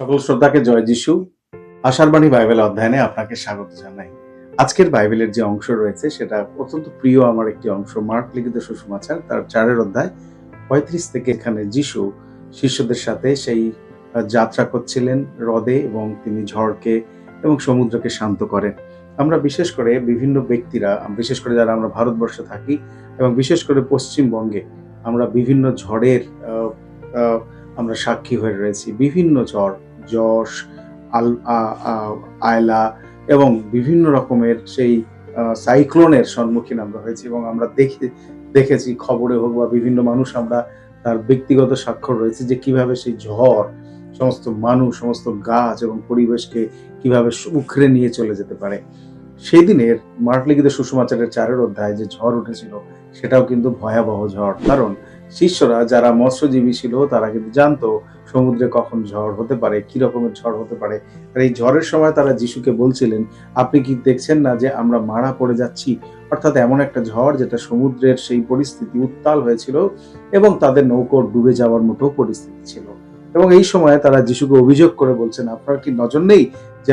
সকল শ্রদ্ধাকে জয় যিশু। আষাঢ় বাণী বাইবেল অধ্যয়নে আপনাকে স্বাগত জানাই। আজকের বাইবেলের যে অংশ রয়েছে সেটা অত্যন্ত প্রিয় আমার একটি অংশ। মার্ক লিখিত সুসমাচার তার 4 অধ্যায় 35 থেকে এখানে যিশু শিষ্যদের সাথে সেই যাত্রা করছিলেন হ্রদে এবং তিনি ঝড়কে এবং সমুদ্রকে শান্ত করেন। আমরা বিশেষ করে বিভিন্ন ব্যক্তিরা, বিশেষ করে যারা আমরা ভারতবর্ষে থাকি এবং বিশেষ করে পশ্চিমবঙ্গে আমরা বিভিন্ন ঝড়ের আহ, আমরা সাক্ষী হয়ে রয়েছি। বিভিন্ন ঝড়, যশ, আয়লা এবং বিভিন্ন রকমের সেই সাইক্লোনের সম্মুখীন আমরা হয়েছি এবং আমরা দেখেছি খবরে হোক বা বিভিন্ন মানুষ আমরা তার ব্যক্তিগত স্বাক্ষর রয়েছে যে কিভাবে সেই ঝড় সমস্ত মানুষ, সমস্ত গাছ এবং পরিবেশকে কিভাবে উখড়ে নিয়ে চলে যেতে পারে। সেই দিনের মার্ক লিখিত সুসমাচারের 4 অধ্যায় যে ঝড় উঠেছিল সেটাও কিন্তু ভয়াবহ ঝড়। কারণ শিষ্যরা যারা মৎস্যজীবী ছিল তারা কিন্তু জানতো সমুদ্রে কখন ঝড় হতে পারে, কি রকমের ঝড় হতে পারে। আর এই ঝড়ের সময় তারা যিশুকে বলছিলেন, আপনি কি দেখছেন না যে আমরা মারা পড়ে যাচ্ছি? অর্থাৎ এমন একটা ঝড় যেটা সমুদ্রের সেই পরিস্থিতি উত্তাল হয়েছিল এবং তাদের নৌকো ডুবে যাওয়ার মতো পরিস্থিতি ছিল। এবং এই সময় তারা যিশুকে অভিযোগ করে বলছেন, আপনার কি নজর নেই যে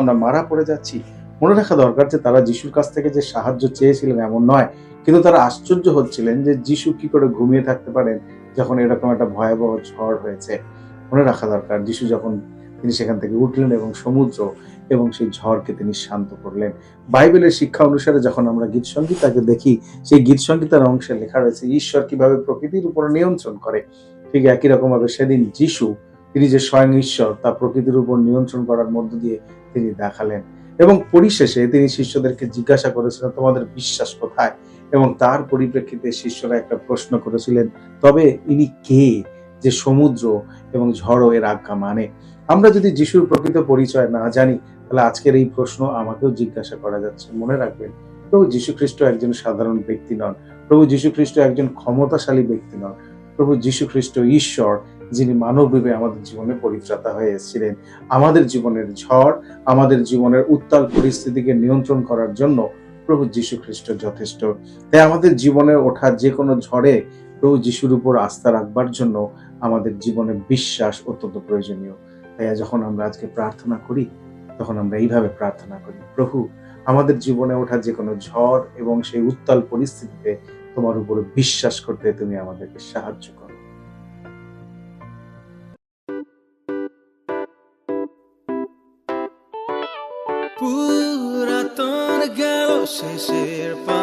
আমরা মারা পড়ে যাচ্ছি? মনে রাখা দরকার যে তারা যিশুর কাছ থেকে যে সাহায্য চেয়েছিলেন এমন নয়, কিন্তু তারা আশ্চর্য হচ্ছিলেন যে যিশু কি করে ঘুমিয়ে থাকতে পারেন যখন এরকম একটা ভয়াবহ ঝড় হয়েছে। মনে রাখা দরকার যিশু যখন তিনি সেখান থেকে উঠলেন এবং সমুদ্র এবং সেই ঝড়কে তিনি শান্ত করলেন। বাইবেলের শিক্ষা অনুসারে যখন আমরা গীত সংগীতাকে দেখি, সেই গীত সংগীতার অংশে লেখা রয়েছে ঈশ্বর কিভাবে প্রকৃতির উপর নিয়ন্ত্রণ করে। ঠিক একই রকম ভাবে সেদিন যিশু, তিনি যে স্বয়ং ঈশ্বর তা প্রকৃতির উপর নিয়ন্ত্রণ করার মধ্য দিয়ে তিনি দেখালেন। এবং পরিশেষে তিনি শিষ্যদেরকে জিজ্ঞাসা করেছিলেন, তোমাদের বিশ্বাস কোথায়? এবং তার পরিপ্রেক্ষিতে শিষ্যরা একটা প্রশ্ন করেছিলেন, তবে ইনি কে যে সমুদ্র এবং ঝড়ও এর আজ্ঞা মানে? আমরা যদি যিশুর প্রকৃত পরিচয় না জানি তাহলে আজকের এই প্রশ্ন আমাকেও জিজ্ঞাসা করা যাচ্ছে। মনে রাখবেন, প্রভু যীশু খ্রিস্ট একজন সাধারণ ব্যক্তি নন। প্রভু যীশু খ্রিস্ট একজন ক্ষমতাশালী ব্যক্তি নন। প্রভু যীশু খ্রিস্ট ঈশ্বর, যিনি মানব রূপে আমাদের জীবনে পরিত্রাতা হয়ে এসেছিলেন। আমাদের জীবনের ঝড়, আমাদের জীবনের উত্তাল পরিস্থিতিকে নিয়ন্ত্রণ করার জন্য প্রভু যীশু খ্রিস্ট যথেষ্ট। তাই আমাদের জীবনে ওঠা যে কোনো ঝড়ে প্রভু যীশুর উপর আস্থা রাখবার জন্য আমাদের জীবনে বিশ্বাস অত্যন্ত প্রয়োজনীয়। তাই যখন আমরা আজকে প্রার্থনা করি, তখন আমরা এইভাবে প্রার্থনা করি, প্রভু, আমাদের জীবনে ওঠা যে কোনো ঝড় এবং সেই উত্তাল পরিস্থিতিতে তোমার উপরে বিশ্বাস করতে তুমি আমাদেরকে সাহায্য করো। পুরাতন গেল শেষের পা